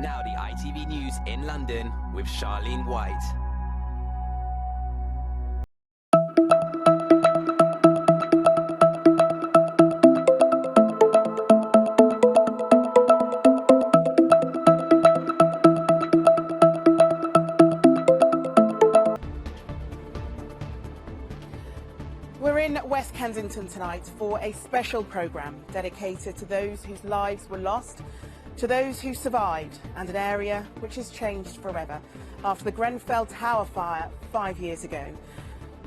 Now the ITV News in London with Charlene White. We're in West Kensington tonight for a special programme dedicated to those whose lives were lost, to those who survived, and an area which has changed forever after the Grenfell Tower fire 5 years ago.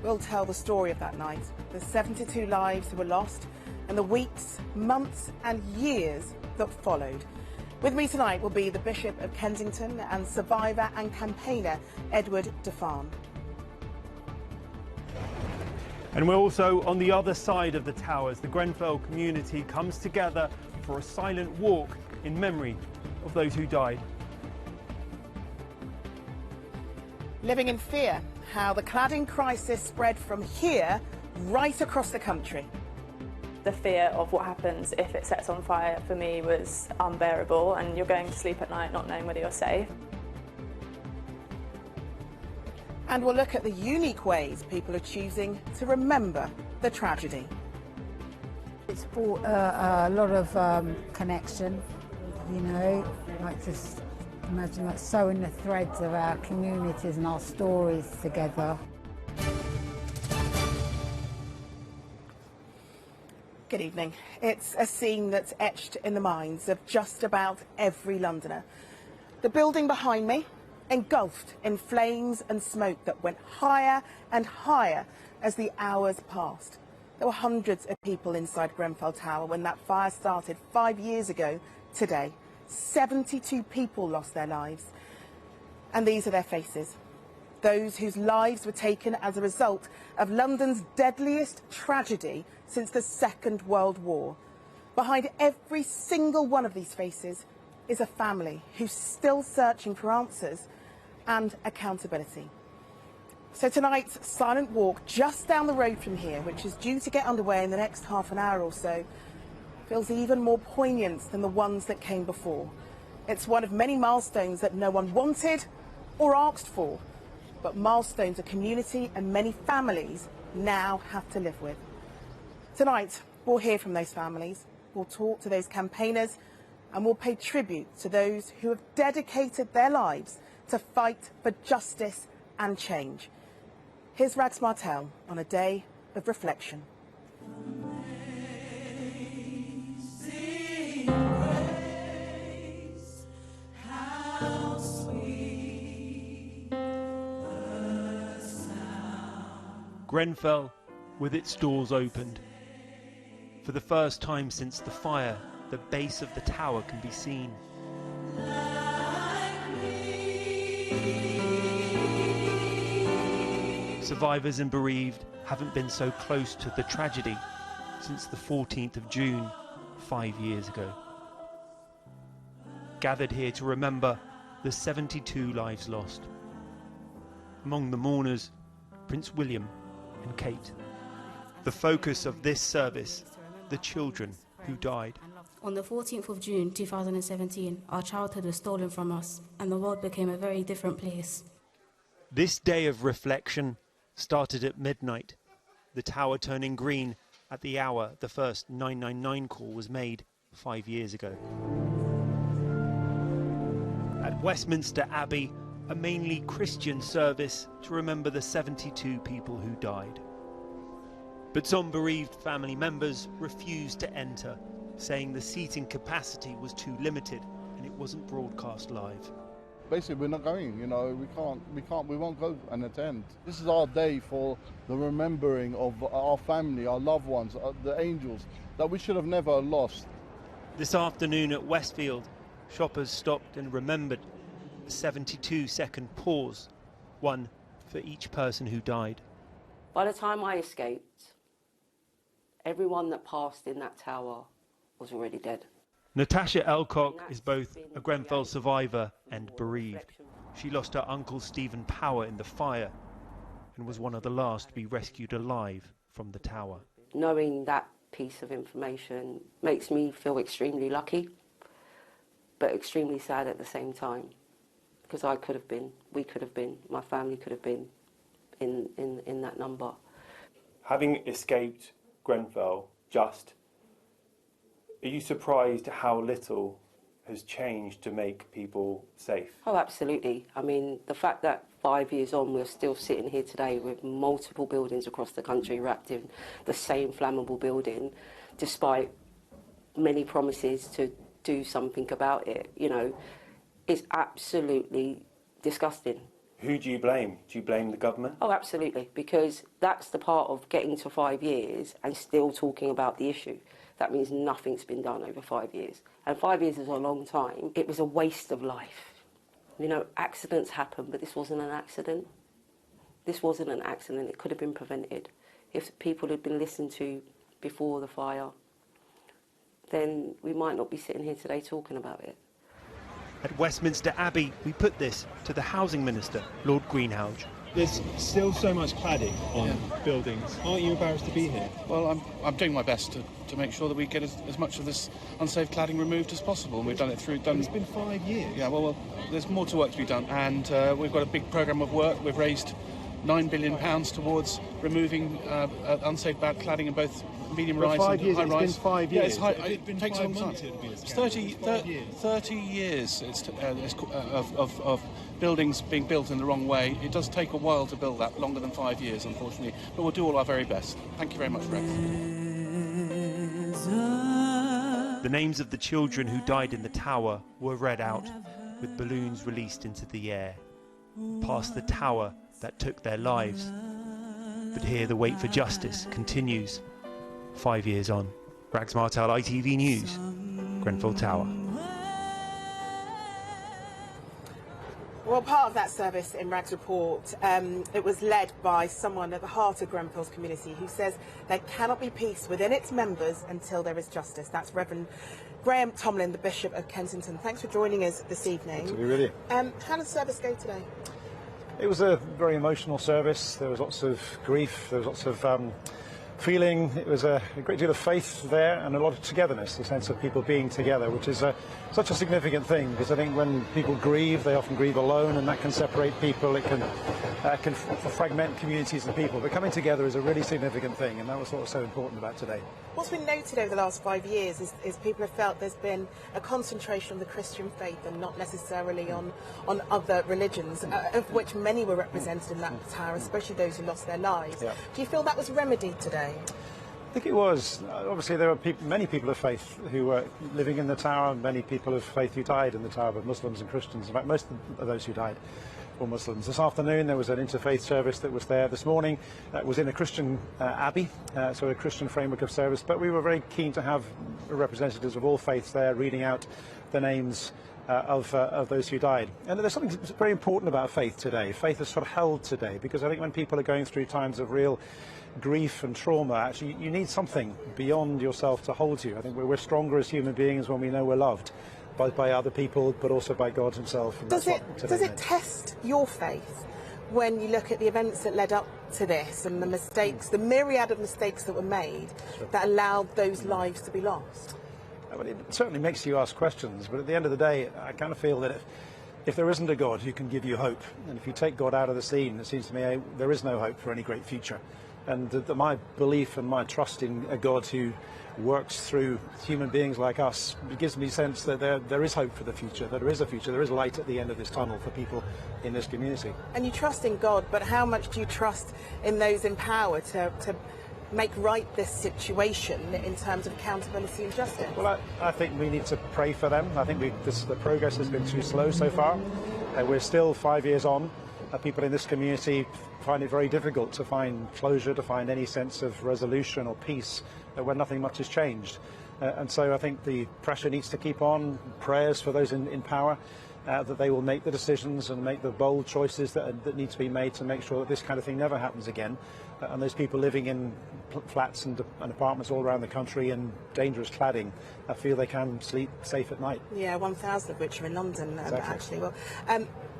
We'll tell the story of that night, the 72 lives who were lost, and the weeks, months and years that followed. With me tonight will be the Bishop of Kensington and survivor and campaigner Edward Dufan. And we're also on the other side of the towers. The Grenfell community comes together for a silent walk in memory of those who died. Living in fear, how the cladding crisis spread from here right across the country. The fear of what happens if it sets on fire for me was unbearable, and you're going to sleep at night not knowing whether you're safe. And we'll look at the unique ways people are choosing to remember the tragedy. It's brought a lot of connection, you know, like just imagine like sewing the threads of our communities and our stories together. Good evening. It's a scene that's etched in the minds of just about every Londoner. The building behind me, engulfed in flames and smoke that went higher and higher as the hours passed. There were hundreds of people inside Grenfell Tower when that fire started 5 years ago today. 72 people lost their lives. And these are their faces. Those whose lives were taken as a result of London's deadliest tragedy since the Second World War. Behind every single one of these faces is a family who's still searching for answers and accountability. So tonight's silent walk just down the road from here, which is due to get underway in the next half an hour or so, feels even more poignant than the ones that came before. It's one of many milestones that no one wanted or asked for, but milestones a community and many families now have to live with. Tonight, we'll hear from those families, we'll talk to those campaigners, and we'll pay tribute to those who have dedicated their lives to fight for justice and change. Here's Rags Martel on a day of reflection. Grenfell with its doors opened. For the first time since the fire, the base of the tower can be seen. Survivors and bereaved haven't been so close to the tragedy since the 14th of June, 5 years ago. Gathered here to remember the 72 lives lost. Among the mourners, Prince William and Kate. The focus of this service, the children who died. On the 14th of June 2017, our childhood was stolen from us and the world became a very different place. This day of reflection started at midnight, the tower turning green at the hour the first 999 call was made 5 years ago. At Westminster Abbey, a mainly Christian service to remember the 72 people who died. But some bereaved family members refused to enter, saying the seating capacity was too limited and it wasn't broadcast live. Basically, we're not going, you know, we won't go and attend. This is our day for the remembering of our family, our loved ones, the angels, that we should have never lost. This afternoon at Westfield, shoppers stopped and remembered a 72-second pause, one for each person who died. By the time I escaped, everyone that passed in that tower was already dead. Natasha Elcock is both a Grenfell survivor and bereaved. She lost her uncle Stephen Power in the fire and was one of the last to be rescued alive from the tower. Knowing that piece of information makes me feel extremely lucky. but extremely sad at the same time, because I could have been, we could have been, my family could have been in that number. Having escaped Grenfell, are you surprised how little has changed to make people safe? Oh, absolutely. I mean, the fact that 5 years on we're still sitting here today with multiple buildings across the country wrapped in the same flammable building, despite many promises to do something about it, you know, is absolutely disgusting. Who do you blame? Do you blame the government? Oh, absolutely, because that's the part of getting to 5 years and still talking about the issue. That means nothing's been done over 5 years. And 5 years is a long time. It was a waste of life. You know, accidents happen, but this wasn't an accident. This wasn't an accident. It could have been prevented. If people had been listened to before the fire, then we might not be sitting here today talking about it. At Westminster Abbey, we put this to the Housing Minister, Lord Greenhalgh. There's still so much cladding on buildings. Aren't you embarrassed to be here? Well, I'm doing my best to make sure that we get as much of this unsafe cladding removed as possible. And we've done it through... It's been 5 years. Yeah, well, there's more to work to be done. And we've got a big programme of work. We've raised £9 billion towards removing unsafe bad cladding in both medium-rise and high-rise. It's been 5 years. Yeah, it takes a long time. It's 30 years of buildings being built in the wrong way. It does take a while to build that, longer than 5 years, unfortunately. But we'll do all our very best. Thank you very much, Rev. The names of the children who died in the tower were read out, with balloons released into the air, past the tower that took their lives. But here the wait for justice continues, 5 years on. Rags Martel, ITV News, Grenfell Tower. Well, part of that service in Rags Report, it was led by someone at the heart of Grenfell's community who says there cannot be peace within its members until there is justice. That's Rev Graham Tomlin, the Bishop of Kensington. Thanks for joining us this evening. Good to be with you. How did the service go today? It was a very emotional service. There was lots of grief, there was lots of feeling. It was a great deal of faith there and a lot of togetherness, the sense of people being together, which is such a significant thing, because I think when people grieve, they often grieve alone, and that can separate people. It can fragment communities and people, but coming together is a really significant thing, and that was what was so important about today. What's been noted over the last 5 years is people have felt there's been a concentration on the Christian faith and not necessarily on other religions, of which many were represented in that tower, especially those who lost their lives. Yeah. Do you feel that was remedied today? I think it was. Obviously, there were many people of faith who were living in the tower, many people of faith who died in the tower, both Muslims and Christians. In fact, most of those who died were Muslims. This afternoon, there was an interfaith service that was there. This morning, it was in a Christian abbey, so a Christian framework of service. But we were very keen to have representatives of all faiths there reading out the names of those who died. And there's something very important about faith today. Faith is sort of held today, because I think when people are going through times of real grief and trauma, actually you need something beyond yourself to hold you. I think we're stronger as human beings when we know we're loved, both by other people but also by God himself. And does it test your faith when you look at the events that led up to this and the mistakes, the myriad of mistakes that were made that allowed those lives to be lost? Well, it certainly makes you ask questions, but at the end of the day, I kind of feel that if there isn't a God who can give you hope, and if you take God out of the scene, it seems to me there is no hope for any great future. And my belief and my trust in a God who works through human beings like us gives me a sense that there is hope for the future, that there is a future, there is light at the end of this tunnel for people in this community. And you trust in God, but how much do you trust in those in power to make right this situation in terms of accountability and justice? Well, I think we need to pray for them. I think the progress has been too slow so far. We're still 5 years on. People in this community find it very difficult to find closure, to find any sense of resolution or peace when nothing much has changed. And so I think the pressure needs to keep on, prayers for those in power, that they will make the decisions and make the bold choices that need to be made to make sure that this kind of thing never happens again. And those people living in flats and apartments all around the country in dangerous cladding, I feel they can sleep safe at night. Yeah, 1,000 of which are in London, exactly. Actually. Well,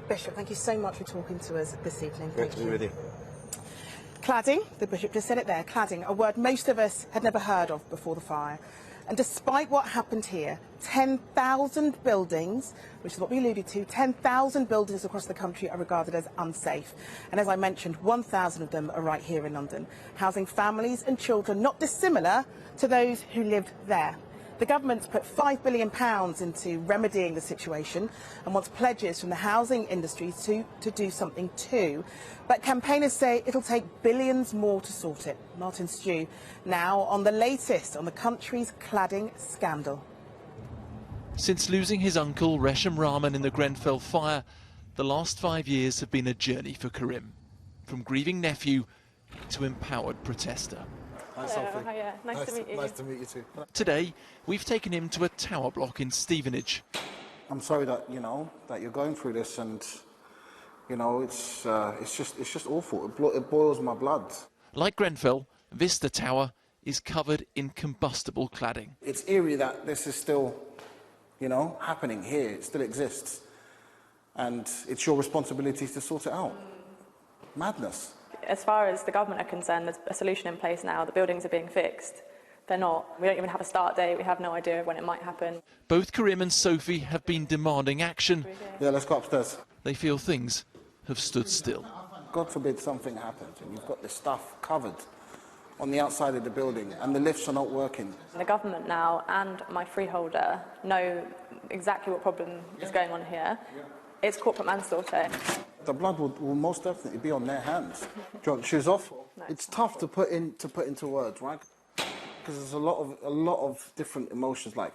Bishop, thank you so much for talking to us this evening. Great to be with you. Cladding, the Bishop just said it there, cladding, a word most of us had never heard of before the fire. And despite what happened here, 10,000 buildings, which is what we alluded to, 10,000 buildings across the country are regarded as unsafe. And as I mentioned, 1,000 of them are right here in London, housing families and children not dissimilar to those who lived there. The government's put £5 billion into remedying the situation and wants pledges from the housing industry to do something too. But campaigners say it'll take billions more to sort it. Martin Stew now on the latest on the country's cladding scandal. Since losing his uncle Resham Rahman in the Grenfell fire, the last 5 years have been a journey for Karim. From grieving nephew to empowered protester. Hi, Sophie. Hiya. Nice to meet you. Nice to meet you too. Today, we've taken him to a tower block in Stevenage. I'm sorry that that you're going through this, and it's just awful. It boils my blood. Like Grenfell, Vista Tower is covered in combustible cladding. It's eerie that this is still, happening here. It still exists, and it's your responsibility to sort it out. Madness. As far as the government are concerned, there's a solution in place now. The buildings are being fixed. They're not. We don't even have a start date. We have no idea when it might happen. Both Karim and Sophie have been demanding action. Yeah, let's go upstairs. They feel things have stood still. God forbid something happens and you've got this stuff covered on the outside of the building and the lifts are not working. The government now and my freeholder know exactly what problem is going on here. It's corporate manslaughter. The blood will most definitely be on their hands. Do you want shoes off? No. It's tough to put into words, right? Because there's a lot of different emotions, like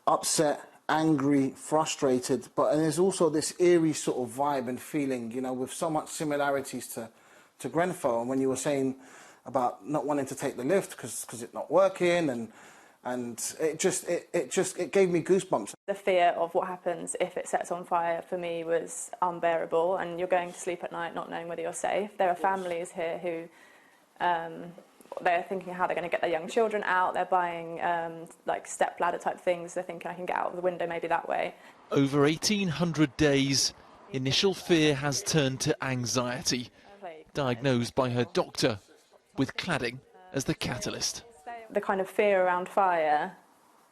upset, angry, frustrated, and there's also this eerie sort of vibe and feeling, with so much similarities to Grenfell. And when you were saying about not wanting to take the lift because it's not working, and it gave me goosebumps. The fear of what happens if it sets on fire for me was unbearable, and you're going to sleep at night not knowing whether you're safe. There are families here who they're thinking how they're going to get their young children out. They're buying like step ladder type things. They're thinking I can get out of the window maybe that way. Over 1,800 days, initial fear has turned to anxiety, diagnosed by her doctor with cladding as the catalyst. The kind of fear around fire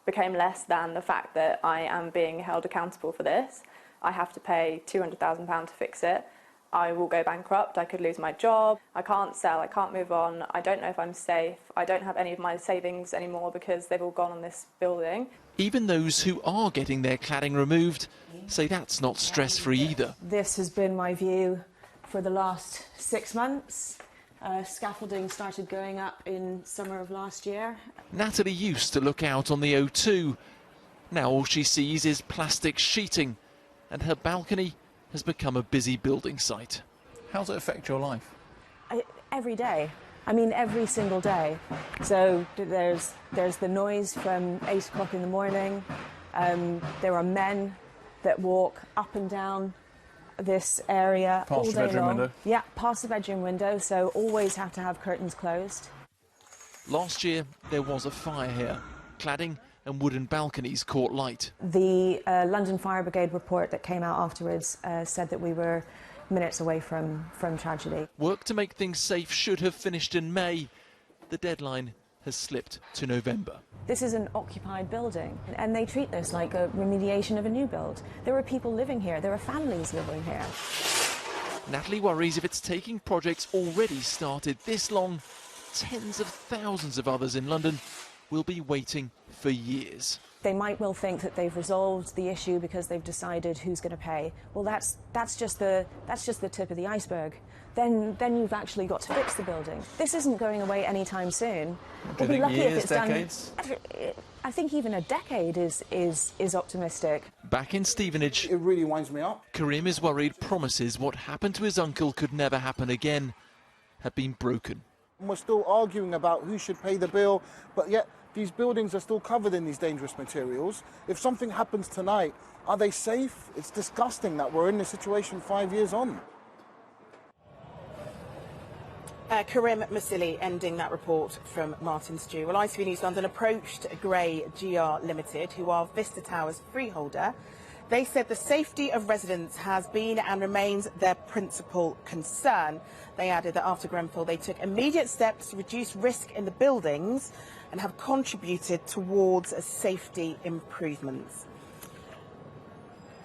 became less than the fact that I am being held accountable for this. I have to pay £200,000 to fix it. I will go bankrupt, I could lose my job, I can't sell, I can't move on, I don't know if I'm safe, I don't have any of my savings anymore because they've all gone on this building. Even those who are getting their cladding removed say that's not stress-free either. This has been my view for the last 6 months. Scaffolding started going up in summer of last year. Natalie used to look out on the O2. Now all she sees is plastic sheeting, and her balcony has become a busy building site. How does it affect your life? Every day. I mean, every single day. So there's the noise from 8 o'clock in the morning. There are men that walk up and down this area all day long. Past the bedroom window? Yeah, past the bedroom window, so always have to have curtains closed. Last year, there was a fire here. Cladding and wooden balconies caught light. The London Fire Brigade report that came out afterwards said that we were minutes away from tragedy. Work to make things safe should have finished in May. The deadline has slipped to November. This is an occupied building, and they treat this like a remediation of a new build. There are people living here, there are families living here. Natalie worries if it's taking projects already started this long, tens of thousands of others in London will be waiting for years. They might well think that they've resolved the issue because they've decided who's going to pay. Well, that's just the tip of the iceberg. Then you've actually got to fix the building. This isn't going away anytime soon. Do you think years, decades? I think even a decade is optimistic. Back in Stevenage, it really winds me up. Karim is worried promises what happened to his uncle could never happen again have been broken. We're still arguing about who should pay the bill, but yet these buildings are still covered in these dangerous materials. If something happens tonight, are they safe? It's disgusting that we're in this situation 5 years on. Karim Masili ending that report from Martin Stew. Well, ITV News London approached Grey GR Limited, who are Vista Tower's freeholder, They said the safety of residents has been and remains their principal concern. They added that after Grenfell, they took immediate steps to reduce risk in the buildings and have contributed towards safety improvements.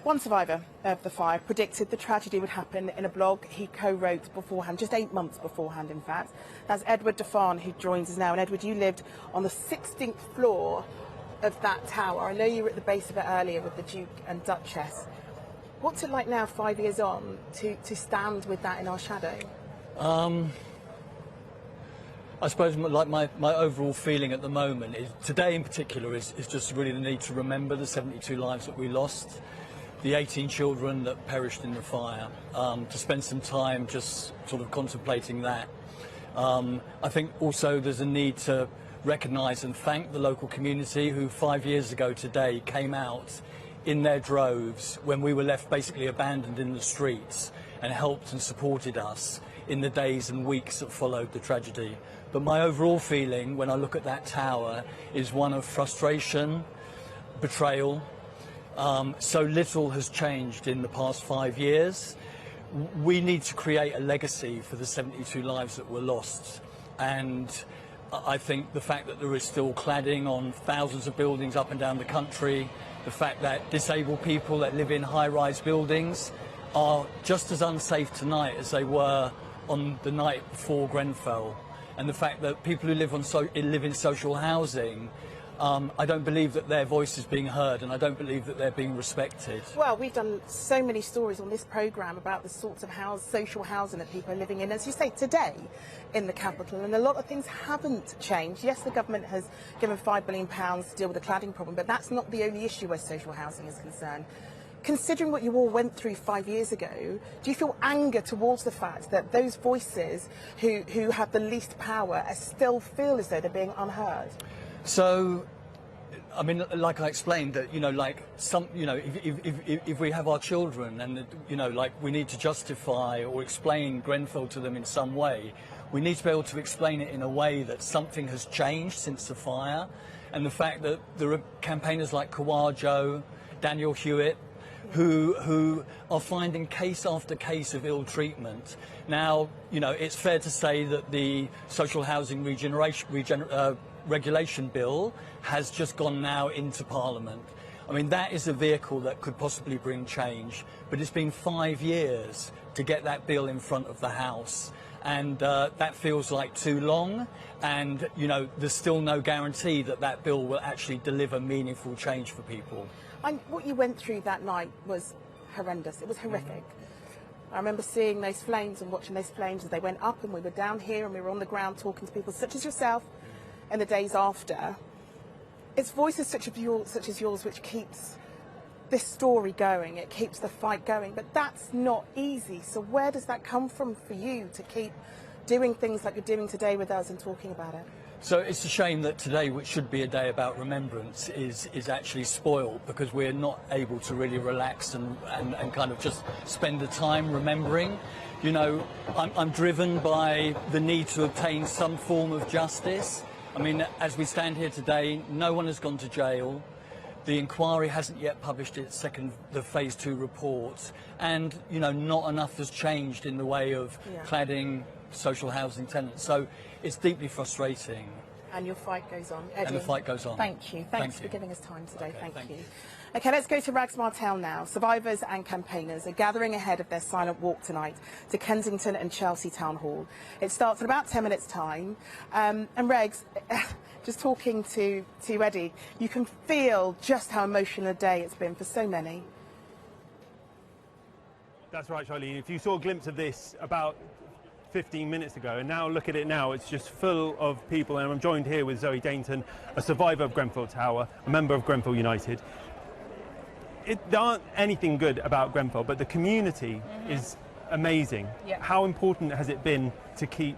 One survivor of the fire predicted the tragedy would happen in a blog he co-wrote beforehand, just 8 months beforehand, in fact. That's Edward Dufan, who joins us now. And Edward, you lived on the 16th floor of that tower. I know you were at the base of it earlier with the Duke and Duchess. What's it like now, 5 years on, to stand with that in our shadow? I suppose my overall feeling at the moment is, today in particular, is just really the need to remember the 72 lives that we lost, the 18 children that perished in the fire, to spend some time just sort of contemplating that. I think also there's a need to recognise and thank the local community who 5 years ago today came out in their droves when we were left basically abandoned in the streets and helped and supported us in the days and weeks that followed the tragedy. But my overall feeling when I look at that tower is one of frustration, betrayal. So little has changed in the past 5 years. We need to create a legacy for the 72 lives that were lost. And I think the fact that there is still cladding on thousands of buildings up and down the country, the fact that disabled people that live in high-rise buildings are just as unsafe tonight as they were on the night before Grenfell, and the fact that people who live in social housing, I don't believe that their voice is being heard, and I don't believe that they're being respected. Well, we've done so many stories on this programme about the sorts of social housing that people are living in, as you say, today in the capital, and a lot of things haven't changed. Yes, the government has given £5 billion to deal with the cladding problem, but that's not the only issue where social housing is concerned. Considering what you all went through 5 years ago, do you feel anger towards the fact that those voices who have the least power still feel as though they're being unheard? So, I mean, like I explained, that, if we have our children and, we need to justify or explain Grenfell to them in some way, we need to be able to explain it in a way that something has changed since the fire, and the fact that there are campaigners like Kawajo, Daniel Hewitt, who are finding case after case of ill treatment. Now, it's fair to say that the social housing regulation bill has just gone now into Parliament. I mean, that is a vehicle that could possibly bring change, but it's been 5 years to get that bill in front of the House, and that feels like too long, and there's still no guarantee that that bill will actually deliver meaningful change for people. What you went through that night was horrendous. It was horrific. I remember seeing those flames and watching those flames as they went up, and we were down here and we were on the ground talking to people such as yourself in the days after. It's voices such as yours which keeps this story going. It keeps the fight going. But that's not easy. So where does that come from for you to keep doing things like you're doing today with us and talking about it? So it's a shame that today, which should be a day about remembrance, is actually spoiled because we're not able to really relax and kind of just spend the time remembering. I'm driven by the need to obtain some form of justice. I mean, as we stand here today, no one has gone to jail. The inquiry hasn't yet published the phase 2 report, and not enough has changed in the way of cladding social housing tenants. So it's deeply frustrating. And your fight goes on, Eddie. And the fight goes on. Thank you. Thanks for giving us time today. Thank you. OK, let's go to Rags Martel now. Survivors and campaigners are gathering ahead of their silent walk tonight to Kensington and Chelsea Town Hall. It starts in about 10 minutes' time. And Regs, just talking to Eddie, you can feel just how emotional a day it's been for so many. That's right, Charlene. If you saw a glimpse of this about 15 minutes ago, and now look at it now, it's just full of people, and I'm joined here with Zoe Dainton, a survivor of Grenfell Tower, a member of Grenfell United. There aren't anything good about Grenfell, but the community is amazing. Yeah. How important has it been to keep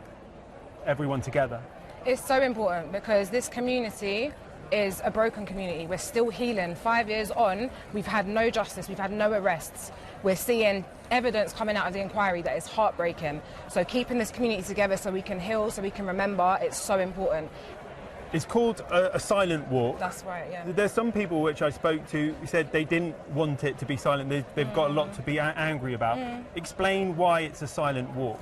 everyone together? It's so important because this community is a broken community. We're still healing. 5 years on, we've had no justice, we've had no arrests. We're seeing evidence coming out of the inquiry that is heartbreaking. So keeping this community together so we can heal, so we can remember, it's so important. It's called a silent walk. That's right, yeah. There's some people which I spoke to who said they didn't want it to be silent. They've got a lot to be angry about. Explain why it's a silent walk.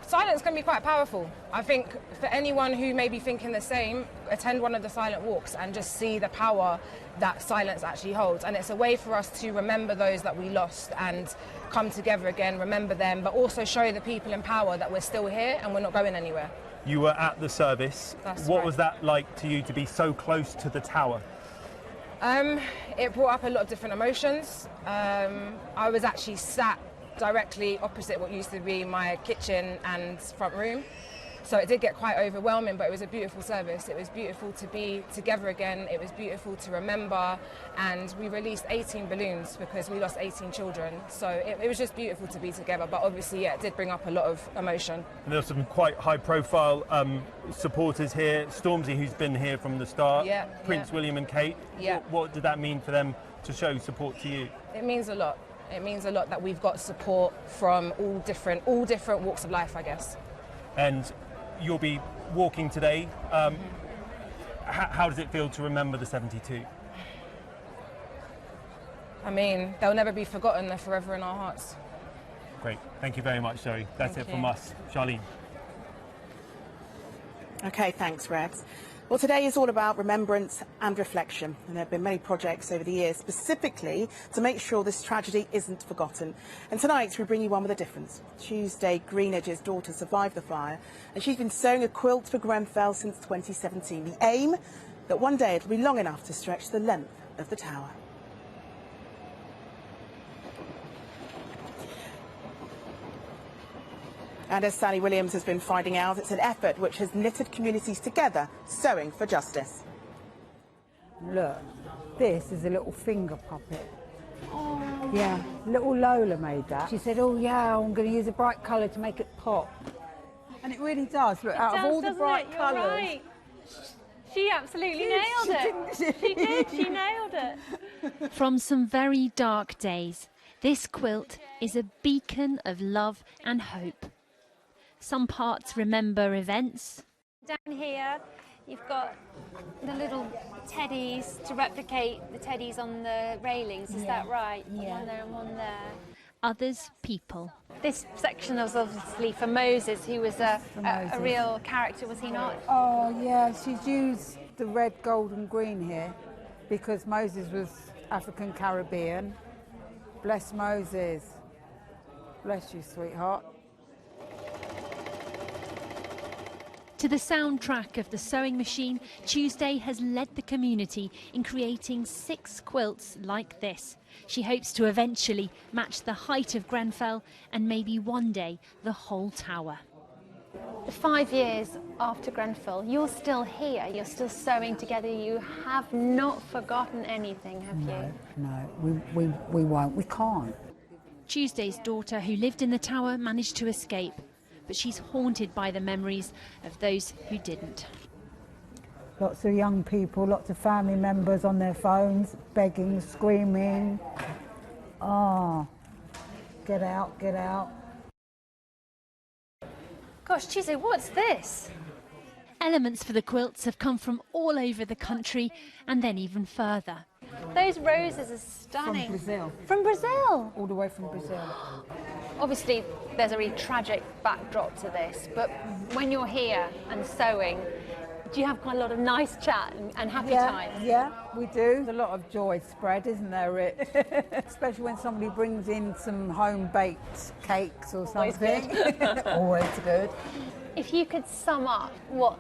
Silence can be quite powerful. I think for anyone who may be thinking the same, attend one of the silent walks and just see the power that silence actually holds. And it's a way for us to remember those that we lost and come together again, remember them, but also show the people in power that we're still here and we're not going anywhere. You were at the service. What was that like to you to be so close to the tower? It brought up a lot of different emotions. I was actually sat directly opposite what used to be my kitchen and front room. So it did get quite overwhelming, but it was a beautiful service. It was beautiful to be together again. It was beautiful to remember. And we released 18 balloons because we lost 18 children. So it was just beautiful to be together. But obviously, yeah, it did bring up a lot of emotion. And there were some quite high-profile supporters here. Stormzy, who's been here from the start. Yeah, Prince William and Kate. Yeah. What did that mean for them to show support to you? It means a lot. It means a lot that we've got support from all different walks of life, I guess. And you'll be walking today. How does it feel to remember the 72? I mean, they'll never be forgotten. They're forever in our hearts. Great. Thank you very much, Zoe. That's it from us. Charlene. OK, thanks, Rags. Well, today is all about remembrance and reflection, and there have been many projects over the years specifically to make sure this tragedy isn't forgotten. And tonight we bring you one with a difference. Tuesday, Greenedge's daughter survived the fire, and she's been sewing a quilt for Grenfell since 2017. The aim? That one day it'll be long enough to stretch the length of the tower. And as Sally Williams has been finding out, it's an effort which has knitted communities together, sewing for justice. Look, this is a little finger puppet. Oh. Yeah, little Lola made that. She said, oh yeah, I'm going to use a bright colour to make it pop. And it really does. Look, out of all the bright colours. Right. She absolutely nailed it. She did, she nailed it. From some very dark days, this quilt is a beacon of love and hope. Some parts remember events. Down here, you've got the little teddies to replicate the teddies on the railings, is that right? Yeah. One there and one there. Others, people. This section was obviously for Moses, who was a real character, was he not? Oh, yeah, she's used the red, gold and green here because Moses was African Caribbean. Bless Moses. Bless you, sweetheart. To the soundtrack of the sewing machine, Tuesday has led the community in creating 6 quilts like this. She hopes to eventually match the height of Grenfell and maybe one day the whole tower. 5 years after Grenfell, you're still here, you're still sewing together, you have not forgotten anything, have you? No, we won't, we can't. Tuesday's daughter, who lived in the tower, managed to escape, but she's haunted by the memories of those who didn't. Lots of young people, lots of family members on their phones, begging, screaming. Oh, get out, get out. Gosh, Tuesday, what's this? Elements for the quilts have come from all over the country and then even further. Those roses are stunning. From Brazil. From Brazil? All the way from Brazil. Obviously, there's a really tragic backdrop to this, but when you're here and sewing, do you have quite a lot of nice chat and happy times? Yeah, we do. There's a lot of joy spread, isn't there, Rich? Especially when somebody brings in some home-baked cakes or something. Always good. Always good. If you could sum up what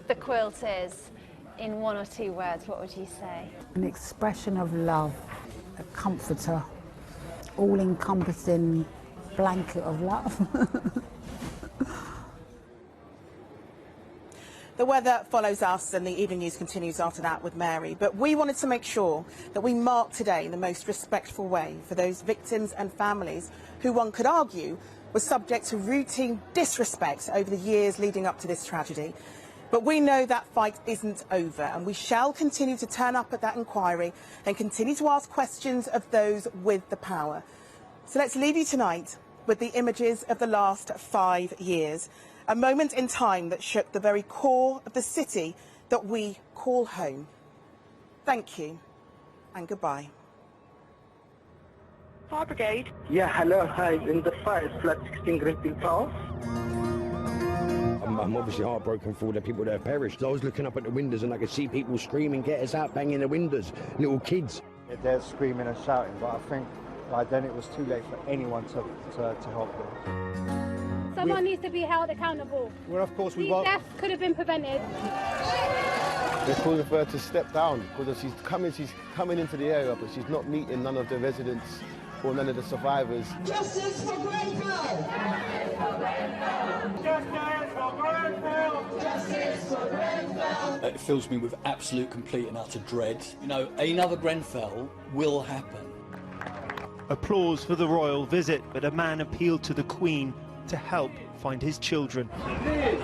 the quilt is in 1 or 2 words, what would you say? An expression of love, a comforter, all-encompassing blanket of love. The weather follows us and the evening news continues after that with Mary. But we wanted to make sure that we mark today in the most respectful way for those victims and families who, one could argue, were subject to routine disrespect over the years leading up to this tragedy. But we know that fight isn't over, and we shall continue to turn up at that inquiry and continue to ask questions of those with the power. So let's leave you tonight with the images of the last 5 years A moment in time that shook the very core of the city that we call home. Thank you and goodbye. Fire Brigade. Yeah, hello. Hi, in the fire, flat 16 Grenfell Tower. I'm obviously heartbroken for all the people that have perished. I was looking up at the windows and I could see people screaming, "Get us out," banging the windows, little kids. They're screaming and shouting, but I think then it was too late for anyone to help them. Someone needs to be held accountable. Well, of course we These won't. deaths could have been prevented. They're calling for her to step down because she's coming into the area, but she's not meeting none of the residents or none of the survivors. Justice for Grenfell! Justice for Grenfell! Justice for Grenfell! It fills me with absolute, complete and utter dread. You know, another Grenfell will happen. Applause for the royal visit, but a man appealed to the Queen to help find his children. Please,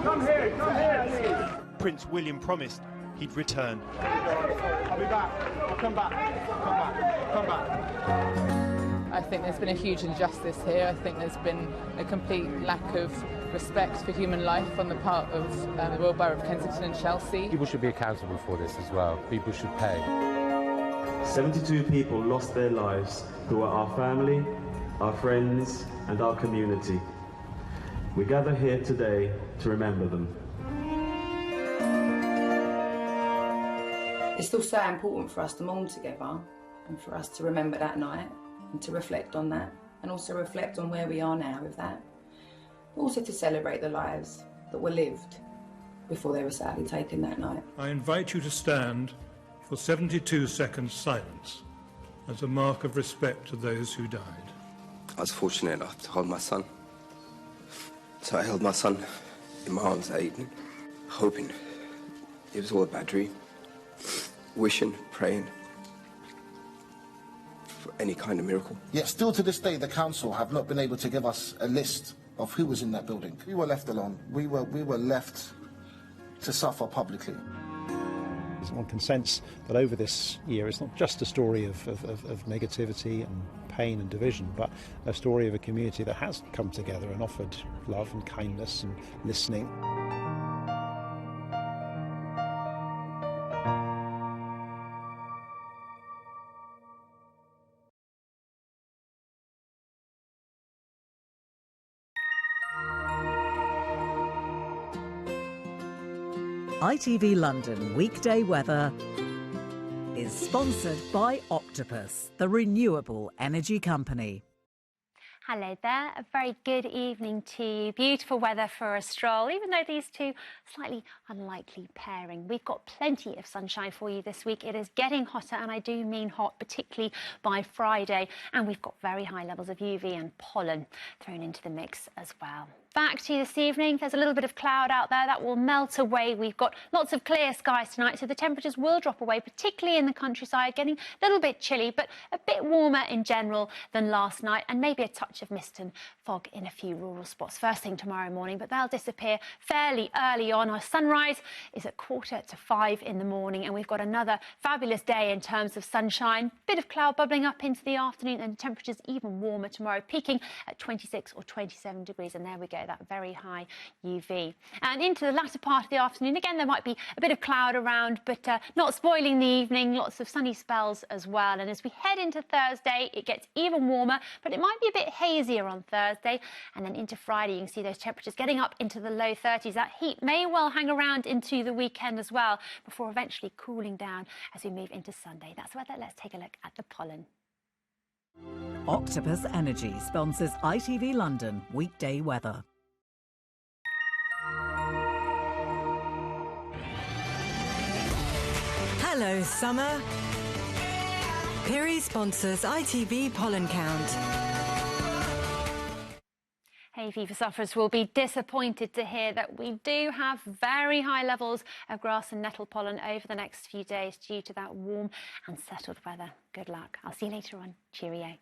come here, please. Prince William promised he'd return. I'll be back. I'll come back. Come back. Come back. I think there's been a huge injustice here. I think there's been a complete lack of respect for human life on the part of the Royal Borough of Kensington and Chelsea. People should be accountable for this as well. People should pay. 72 people lost their lives who are our family, our friends and our community. We gather here today to remember them. It's still so important for us to mourn together and for us to remember that night and to reflect on that and also reflect on where we are now with that. But also to celebrate the lives that were lived before they were sadly taken that night. I invite you to stand for 72 seconds silence as a mark of respect to those who died. I was fortunate enough to hold my son. So I held my son in my arms that evening, hoping it was all a bad dream, wishing, praying for any kind of miracle. Yet still to this day, the council have not been able to give us a list of who was in that building. We were left alone. We were left to suffer publicly. One can sense that over this year it's not just a story of negativity and pain and division, but a story of a community that has come together and offered love and kindness and listening. ITV London weekday weather is sponsored by Octopus, the renewable energy company. Hello there, a very good evening to you. Beautiful weather for a stroll, even though these two slightly unlikely pairing. We've got plenty of sunshine for you this week. It is getting hotter, and I do mean hot, particularly by Friday. And we've got very high levels of UV and pollen thrown into the mix as well. Back to you this evening. There's a little bit of cloud out there that will melt away. We've got lots of clear skies tonight, so the temperatures will drop away, particularly in the countryside, getting a little bit chilly, but a bit warmer in general than last night, and maybe a touch of mist and fog in a few rural spots first thing tomorrow morning, but they'll disappear fairly early on. Our sunrise is at 4:45 in the morning, and we've got another fabulous day in terms of sunshine. Bit of cloud bubbling up into the afternoon, and the temperatures even warmer tomorrow, peaking at 26 or 27 degrees, and there we go, that very high UV. And into the latter part of the afternoon, again, there might be a bit of cloud around, but not spoiling the evening, lots of sunny spells as well. And as we head into Thursday, it gets even warmer, but it might be a bit hazier on Thursday. And then into Friday, you can see those temperatures getting up into the low 30s. That heat may well hang around into the weekend as well, before eventually cooling down as we move into Sunday. That's weather. Let's take a look at the pollen. Octopus Energy sponsors ITV London weekday weather. Hello, summer. Piri sponsors ITV Pollen Count. Hay fever sufferers will be disappointed to hear that we do have very high levels of grass and nettle pollen over the next few days due to that warm and settled weather. Good luck. I'll see you later on. Cheerio.